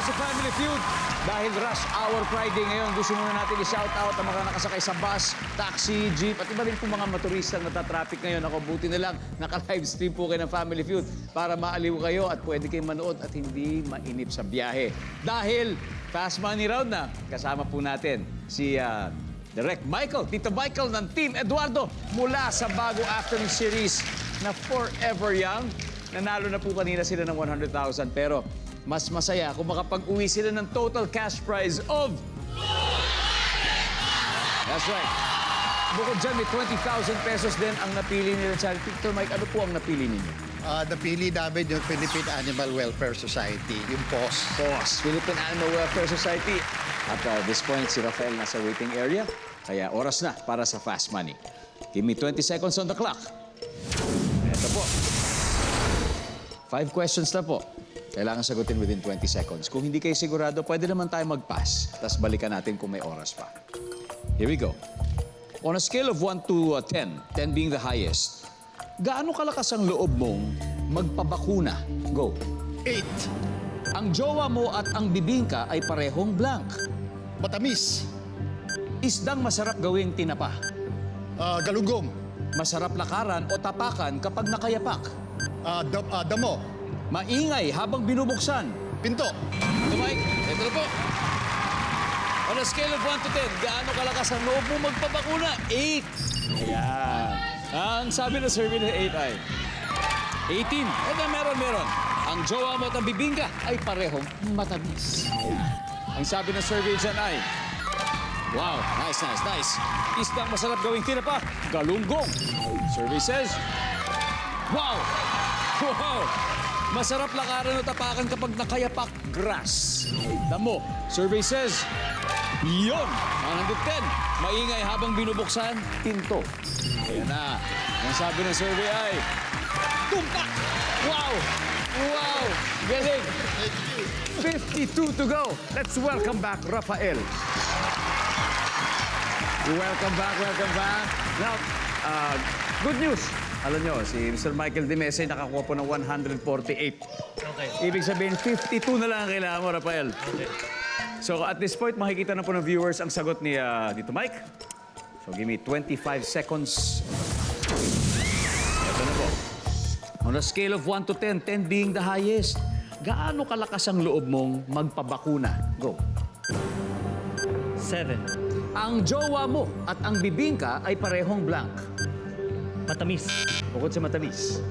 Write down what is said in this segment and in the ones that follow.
sa Family Feud. Dahil rush hour Friday ngayon, gusto muna natin i-shoutout ang mga nakasakay sa bus, taxi, jeep, at iba rin po mga motoristang natatraffic ngayon. Ako, buti na lang, naka-livestream po kayo ng Family Feud para maaliw kayo at pwede kayong manood at hindi mainip sa biyahe. Dahil Fast Money Round na, kasama po natin si Direk Michael, Tito Michael ng Team Eduardo mula sa bagong afternoon series na Forever Young. Nanalo na po kanina sila ng 100,000 pero mas masaya kung makapag-uwi sila ng total cash prize of... That's right. Bukod dyan, may 20,000 pesos din ang napili nila charity. Tito Mike, ano po ang napili ninyo? Napili namin yung Philippine Animal Welfare Society, yung POS. POS, Philippine Animal Welfare Society. At this point, si Rafael nasa waiting area. Kaya oras na para sa Fast Money. Give me 20 seconds on the clock. Ito po. 5 questions na po. Kailangan sagutin within 20 seconds. Kung hindi kayo sigurado, pwede naman tayo mag-pass. Tapos balikan natin kung may oras pa. Here we go. On a scale of 1 to 10, 10 being the highest, gaano kalakas ang loob mong magpabakuna? Go. 8. Ang jowa mo at ang bibingka ay parehong blank. Matamis. Isdang masarap gawing tinapa. Galunggong. Masarap lakaran o tapakan kapag nakayapak. Damo. Maingay habang binubuksan. Pinto. Ito, Mike. Ito na po. On a scale of 1 to 10, gaano kalakas ang loob mo magpabakuna? 8. Ayan. Ang sabi ng survey ng 8 ay 18. Ito, meron. Ang jowa mo at ang bibingka ay parehong matamis. Ayan. Ang sabi ng survey dyan ay, wow, nice. Isdang masarap gawing tinapa, galunggong. Survey says, wow. Masarap lakaran o tapakan kapag nakayapak, grass. Damo. Survey says, yon. 110. Maingay habang binubuksan, pinto. Ayan na. Ang sabi ng survey ay, tumpak. Wow. Galing. 52 to go. Let's welcome back Rafael. Welcome back. Now, good news. Alam nyo, si Mr. Michael Dimese nakakuha po ng 148. Okay. Ibig sabihin, 52 na lang ang kailangan mo, Rafael. Okay. So at this point, makikita na po ng viewers ang sagot ni Tito Mike. So give me 25 seconds. Ito na po. On a scale of 1 to 10, 10 being the highest, gaano kalakas ang loob mong magpabakuna? Go. 7. Ang jowa mo at ang bibingka ay parehong blank. Matamis. Bukod sa matamis.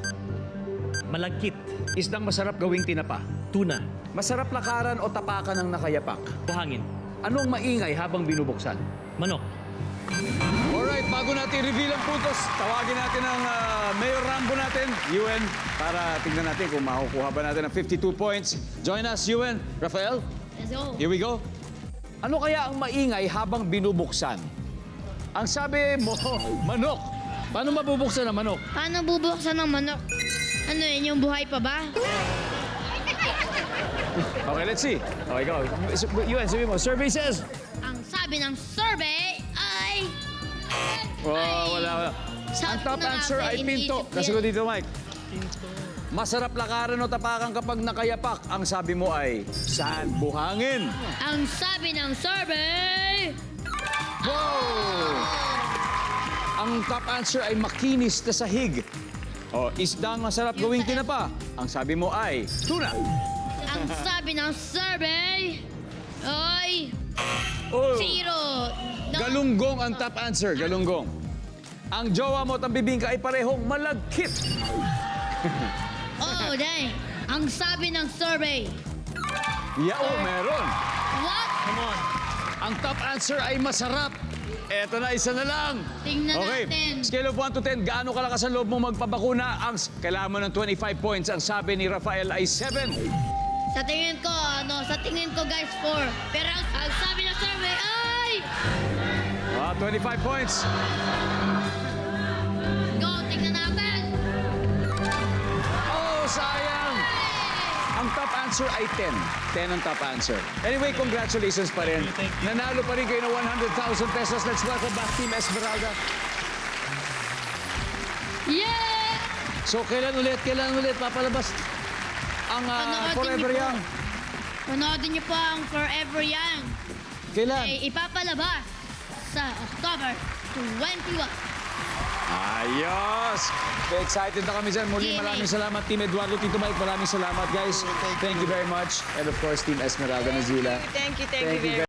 Malagkit. Isdang masarap gawing tinapa. Tuna. Masarap lakaran o tapakan ng nakayapak. Buhangin. Anong maingay habang binubuksan? Manok. Alright, bago natin reveal ang puntos, tawagin natin ang Mayor Rambo natin, Yuen, para tingnan natin kung makukuha ba natin ang 52 points. Join us, Yuen. Rafael, Let's go. here we go. Ano kaya ang maingay habang binubuksan? Ang sabi mo, manok. Paano mabubuksan ang manok? Paano bubuksan ng manok? Ano yun, yung buhay pa ba? Okay, let's see. Okay, go. Yuen, sabi mo, survey says... Ang sabi ng survey ay... Oh, wala. Ang top na answer natin, ay pinto. iniisip Kasagot yan. dito, Mike. Masarap lakaran o tapakan kapag nakayapak. Ang sabi mo ay saan? Buhangin. Ang sabi ng survey... Wow! Ang top answer ay makinis na sahig. O, isdang masarap gawing tinapa. Ang sabi mo ay tuna. Ang sabi ng survey ay... Oh, 0. galunggong ang top answer. Galunggong. Ang jowa mo at ang bibingka ay parehong malagkit. Oh, dahil. Ang sabi ng survey. Yao, meron. What? Come on. Ang top answer ay masarap. Eto na, isa na lang. Tingnan Okay, natin. scale of 1 to 10, gaano kalakas ang loob mo magpabakuna? Kailangan mo ng 25 points. Ang sabi ni Rafael ay 7. Sa tingin ko guys 4. Pero ang sabi ng survey ay... 25 points. Go, tingnan natin. Oh, sayang. Ang top answer ay 10. 10 ang top answer. Anyway, congratulations pa rin. Thank you. Nanalo pa rin kayo ng 100,000 pesos. Let's welcome back Team Esmeralda. Yeah! So, kailan ulit papalabas ang Panoorin Forever niyo po. Young? Panoodin niyo po ang Forever Young. Kailan? Ay ipapalabas sa October 21. Ayos! Excited na kami dyan. Muli, GMA. maraming salamat, Team Eduardo, Tito Mike. Maraming salamat, guys. Thank you very much. And of course, Team Esmeralda Nazila. Thank you Thank you very